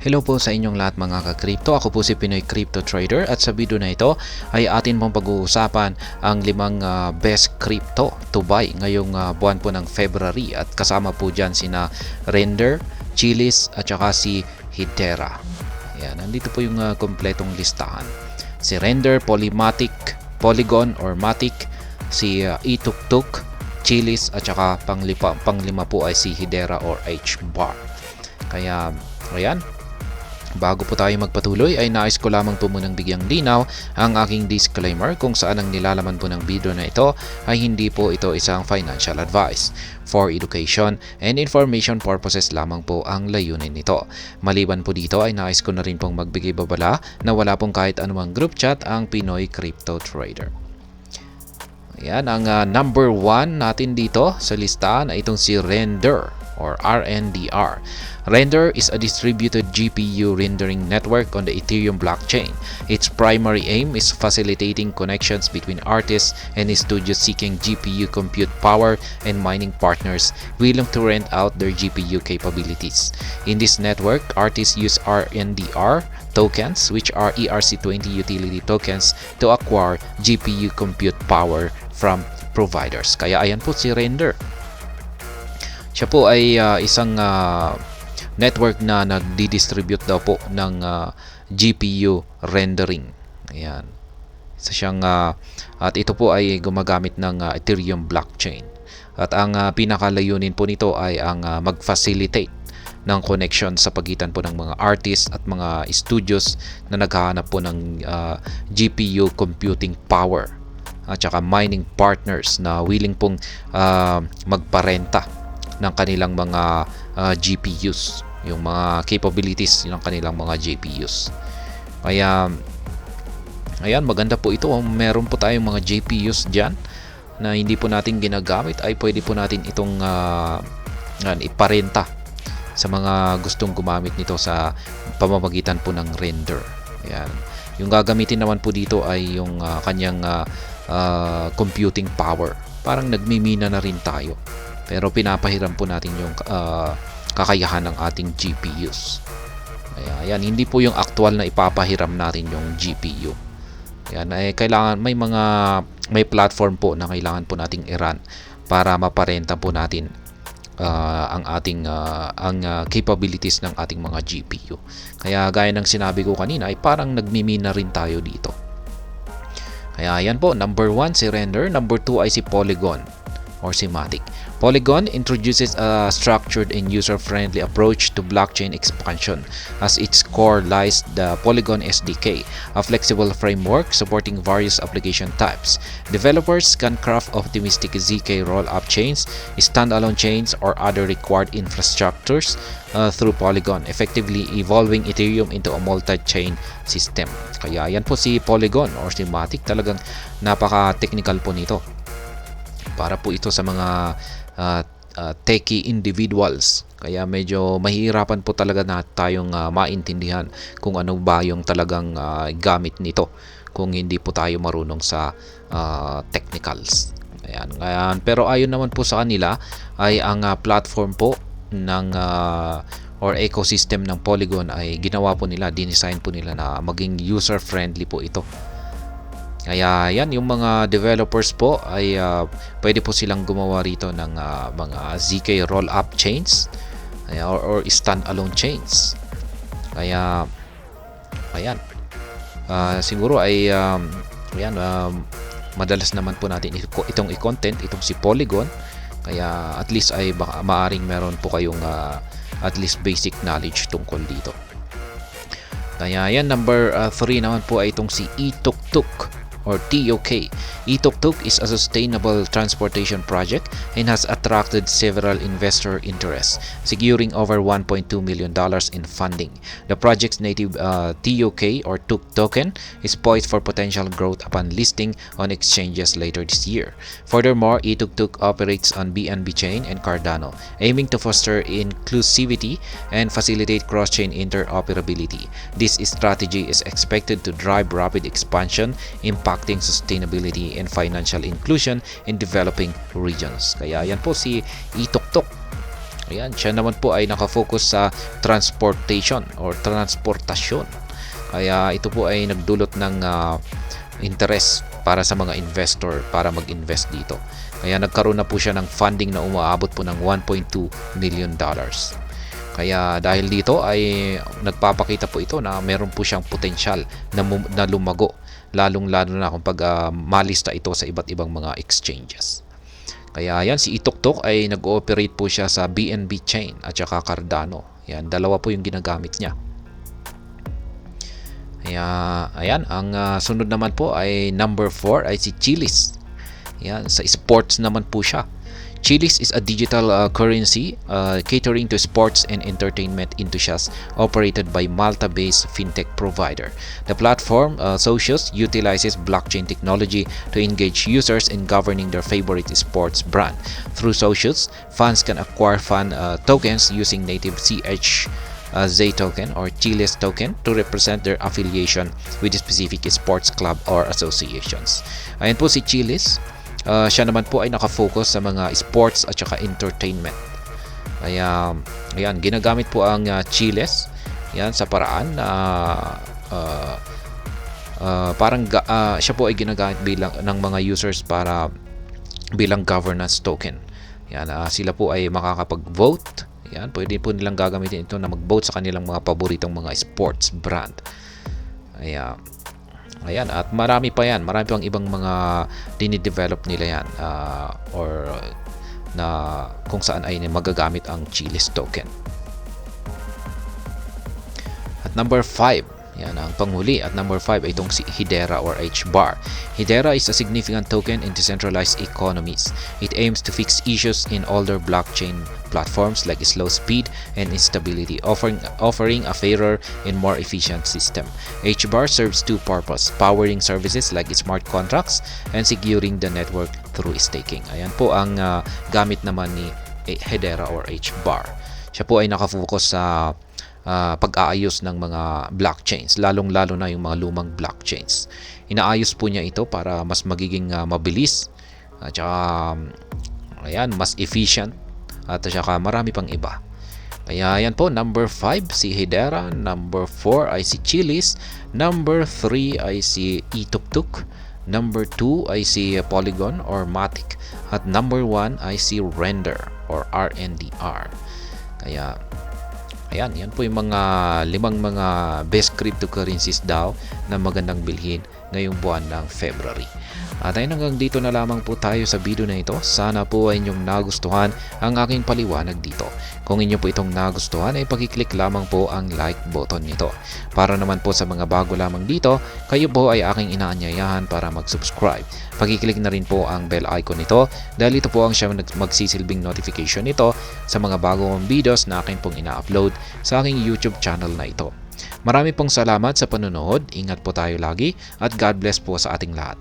Hello po sa inyong lahat mga ka-crypto. Ako po si Pinoy Crypto Trader at sa video na ito ay atin pong pag-uusapan ang limang best crypto to buy ngayong buwan po ng February at kasama po dyan sina Render, Chiliz at saka si Hedera. Ayan, nandito po yung kompletong listahan. Si Render, Polygon or Matic, si Ituktuk, Chiliz at saka panglima po ay si Hedera or HBAR. Kaya ayan, bago po tayo magpatuloy ay nais ko lamang po munang bigyang linaw ang aking disclaimer kung saan ang nilalaman po ng video na ito ay hindi po ito isang financial advice. For education and information purposes lamang po ang layunin nito. Maliban po dito ay nais ko na rin pong magbigay babala na wala pong kahit anumang group chat ang Pinoy Crypto Trader. Ayan, ang number 1 natin dito sa listahan ay itong si Render or RNDR. Render is a distributed GPU rendering network on the Ethereum blockchain. Its primary aim is facilitating connections between artists and studios seeking GPU compute power and mining partners willing to rent out their GPU capabilities. In this network, artists use RNDR tokens, which are ERC20 utility tokens, to acquire GPU compute power from providers. Kaya ayan po si Render. Siya po ay isang network na nagdi-distribute daw po ng GPU rendering. Ayan. Isa siyang at ito po ay gumagamit ng Ethereum blockchain. At ang pinakalayunin po nito ay ang mag-facilitate ng connection sa pagitan po ng mga artists at mga studios na naghahanap po ng GPU computing power at saka mining partners na willing pong magparenta ng kanilang mga GPUs, yung mga capabilities ng kanilang mga GPUs. Kaya ayan, maganda po ito. Meron po tayong mga GPUs dyan na hindi po natin ginagamit, ay pwede po natin itong iparenta sa mga gustong gumamit nito sa pamamagitan po ng Render. Ayan. Yung gagamitin naman po dito ay yung kanyang computing power. Parang nagmimina na rin tayo, pero pinapahiram po natin yung kakayahan ng ating GPUs. Ayan, hindi po yung actual na ipapahiram natin yung GPU. Ayan, kailangan may platform po na kailangan po nating i-run para maparenta po natin ang ating capabilities ng ating mga GPU. Kaya gaya ng sinabi ko kanina ay parang nagmimina rin tayo dito. Kaya ayan po, number 1 si Render, number 2 ay si Polygon or si Matic. Polygon introduces a structured and user-friendly approach to blockchain expansion. As its core lies the Polygon SDK, a flexible framework supporting various application types. Developers can craft optimistic ZK rollup chains, standalone chains, or other required infrastructures through Polygon, effectively evolving Ethereum into a multi-chain system. Kaya yan po si Polygon or si Matic, talagang napaka-technical po nito. Para po ito sa mga techie individuals. Kaya medyo mahihirapan po talaga na tayong maintindihan kung ano ba yung talagang gamit nito kung hindi po tayo marunong sa technicals. Ayan. Pero ayon naman po sa kanila ay ang platform po ng or ecosystem ng Polygon ay ginawa po nila, dinesign po nila na maging user-friendly po ito. Kaya yan, yung mga developers po ay pwede po silang gumawa rito ng mga ZK rollup chains or standalone chains. Kaya ayan, siguro ay madalas naman po natin itong i-content, itong si Polygon. Kaya at least ay maaring meron po kayong at least basic knowledge tungkol dito. Kaya yan, number 3 naman po ay itong si Ituktuk or TOK. Ituktuk is a sustainable transportation project and has attracted several investor interests, securing over $1.2 million in funding. The project's native TOK or TUK token is poised for potential growth upon listing on exchanges later this year. Furthermore, Ituktuk operates on BNB Chain and Cardano, aiming to foster inclusivity and facilitate cross-chain interoperability. This strategy is expected to drive rapid expansion, impacting sustainability and financial inclusion in developing regions. Kaya yan po si Ituktuk. Ayan, siya naman po ay nakafocus sa transportation or transportasyon. Kaya ito po ay nagdulot ng interest para sa mga investor para mag-invest dito. Kaya nagkaroon na po siya ng funding na umaabot po ng $1.2 million. Kaya dahil dito ay nagpapakita po ito na meron po siyang potensyal na lumago, lalong-lalo na kung malista ito sa iba't ibang mga exchanges. Kaya yan, si Ituktok ay nag-ooperate po siya sa BNB Chain at saka Cardano. Yan, dalawa po yung ginagamit niya. Kaya, ayan, ang sunod naman po ay number 4 ay si Chiliz. Yan, sa sports naman po siya. Chiliz is a digital currency catering to sports and entertainment enthusiasts operated by Malta-based fintech provider. The platform, Socios, utilizes blockchain technology to engage users in governing their favorite sports brand. Through Socios, fans can acquire fan tokens using native Z token or Chiliz token to represent their affiliation with a specific sports club or associations. Ayan po si Chiliz. Siya naman po ay nakafocus sa mga sports at saka entertainment. Kaya, ayan, ginagamit po ang Chiliz yan sa paraan na siya po ay ginagamit bilang ng mga users para bilang governance token. Yan, sila po ay makakapag-vote. Yan, pwede po nilang gagamitin ito na mag-vote sa kanilang mga paboritong mga sports brand. Ayan, at marami pang ibang mga dinidevelop nila yan or na kung saan ay magagamit ang Chiliz token. At number 5, yan ang panghuli. At number 5 ay itong si Hedera or HBAR. Hedera is a significant token in decentralized economies. It aims to fix issues in older blockchain platforms like slow speed and instability, offering a fairer and more efficient system. HBAR serves two purposes: powering services like smart contracts and securing the network through staking. Ayan po ang gamit naman ni Hedera or HBAR. Siya po ay nakafocus sa pag-aayos ng mga blockchains, lalong-lalo na yung mga lumang blockchains. Inaayos po niya ito para mas magiging mabilis at saka mas efficient at saka marami pang iba. Kaya yan po, number 5 si Hedera, number 4 ay si Chiliz, number 3 ay si Ituktok, number 2 ay si Polygon or Matic, at number 1 ay si Render or RNDR. Kaya ayan, yan po yung mga 5 mga best cryptocurrencies daw na magandang bilhin ngayong buwan ng February. At ayun, hanggang dito na lamang po tayo sa video na ito. Sana po ay inyong nagustuhan ang aking paliwanag dito. Kung inyo po itong nagustuhan ay pag-click lamang po ang like button nito. Para naman po sa mga bago lamang dito, kayo po ay aking inaanyayahan para mag-subscribe. Pag-click na rin po ang bell icon nito dahil ito po ang siya magsisilbing notification nito sa mga bagong videos na akin pong ina-upload sa aking YouTube channel na ito. Marami pong salamat sa panonood. Ingat po tayo lagi at God bless po sa ating lahat.